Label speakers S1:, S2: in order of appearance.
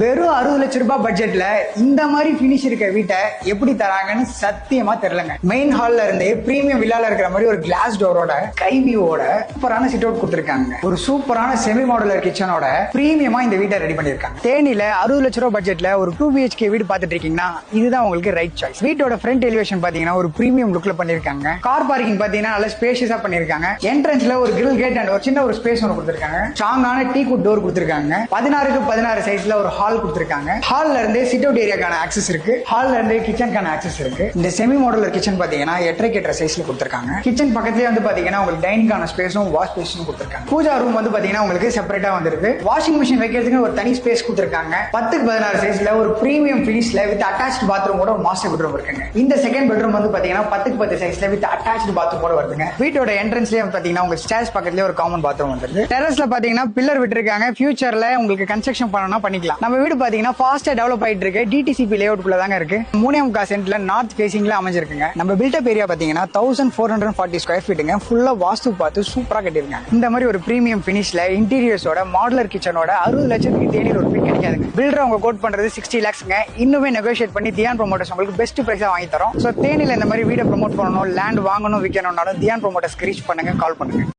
S1: வெறும் 60 லட்சம் ரூபாய் பட்ஜெட்ல இந்த மாதிரி பினிஷ் இருக்க வீட்டை எப்படி தராங்கன்னு சத்தியமா தெரியலங்க. மெயின் ஹால்ல இருந்து பிரீமியம் வில்லால இருக்கிற மாதிரி ஒரு கிளாஸ் டோரோட கை வியூவோட சூப்பரான சிட் அவுட் கொடுத்திருக்காங்க. ஒரு சூப்பரான செமி மாடுலர் கிச்சனோட பிரீமியமா இந்த வீட்டை ரெடி பண்ணிருக்காங்க. தேனியில 60 லட்சம் ரூபாய் பட்ஜெட்ல ஒரு 2 BHK வீடு பாத்துட்டு இருக்கீங்கன்னா இதுதான் உங்களுக்கு ரைட் சாய்ஸ். வீட்டோட ஃப்ரண்ட் எலிவேஷன் பாத்தீங்கன்னா ஒரு பிரீமியம் லுக்ல பண்ணிருக்காங்க. கார் பார்க்கிங் பாத்தீங்கன்னா நல்ல ஸ்பேஷியஸா பண்ணிருக்காங்க. என்ட்ரன்ஸ்ல ஒரு கிரில் கேட் அண்ட் ஒரு சின்ன ஒரு ஸ்பேஸ் ஒன்று கொடுத்திருக்காங்க. ஸ்ட்ராங்கான டீ குட் டோர் கொடுத்திருக்காங்க. 16x16 சைஸ்ல ஒரு ஹால் கொடுத்திருக்காங்க. ஹால்ல இருந்து சிட் அவுட் ஏரியாக்கான ஆக்சஸ் இருக்கு. ஹால்ல இருந்து கிச்சனுக்கான ஆக்சஸ் இருக்கு. இந்த செமி மாடுலர் கிச்சன் பாத்தீங்கன்னா 8x8 சைஸ்ல கொடுத்திருக்காங்க. கிச்சன் பக்கத்துலயே வந்து பாத்தீங்கன்னா உங்களுக்கு டைனிங்கான ஸ்பேஸும் வாஷ் ஸ்பேஸும் கொடுத்திருக்காங்க. பூஜா ரூம் வந்து பாத்தீங்கன்னா உங்களுக்கு செப்பரேட்டா வந்திருக்கு. வாஷிங் மிஷின் வைக்கிறதுக்கு ஒரு தனி ஸ்பேஸ் கொடுத்திருக்காங்க. 10x16 சைஸ்ல ஒரு பிரீமியம் ஃபினிஷ்ல வித் அட்டாச்ட் பாத்ரூம் கூட ஒரு மாஸ்டர் பெட்ரூம் இருக்குங்க. இந்த செகண்ட் பெட்ரூம் வந்து பாத்தீங்கன்னா 10x10 சைஸ்ல வித் அட்டாச்ட் பாத்ரூம் கூட வருதுங்க. வீட்டோட என்ட்ரன்ஸ்லயே பாத்தீங்கன்னா உங்க ஸ்டேர்ஸ் பக்கத்துலயே ஒரு காமன் பாத்ரூம் வந்துருக்கு. டெரஸ்ல பாத்தீங்கன்னா பில்லர் விட்டுருக்காங்க. ஃபியூச்சர்ல உங்களுக்கு கன்ஸ்ட்ரக்ஷன் பண்ணனும்னா பண்ணிக்கலாம். நம்ம வீடு பாத்தீங்கன்னா ஃபாஸ்டா டெவலப் ஆயிட்டு இருக்கு. DTCP லேஅவுட் குள்ள தாங்க இருக்கு. 3.25 சென்ட்ல நார்த் ஃபேசிங்ல அமைஞ்சிருக்குங்க. நம்ம பில்டப் ஏரியா பாத்தீங்கன்னா 1440 ஸ்கொயர் ஃபீட்டுங்க. ஃபுல்லா வாஸ்து பார்த்து சூப்பரா கட்டிருக்காங்க. இந்த மாதிரி ஒரு பிரீமியம் பினிஷ்ல இன்டீரியர்ஸோட மாடுலர் கிச்சனோட 60 லட்சத்துக்கு தேனியில் ஒரு வீடு கிடைக்காதுங்க. பில்டர் அவங்க கோட் பண்றது 60 lakhsங்க. இன்னுமே நெகோஷியேட் பண்ணி தியான் ப்ரோமோட்டர்ஸ் உங்களுக்கு பெஸ்ட் பிரைஸா வாங்கி தரோம். சோ தேனியில இந்த மாதிரி வீட ப்ரோமோட் பண்ணணும், லேண்ட் வாங்கணும், விற்கணும்னாலும் தியான் ப்ரோமோட்டர்ஸ்க்கு ரீச் பண்ணுங்க, கால் பண்ணுங்க.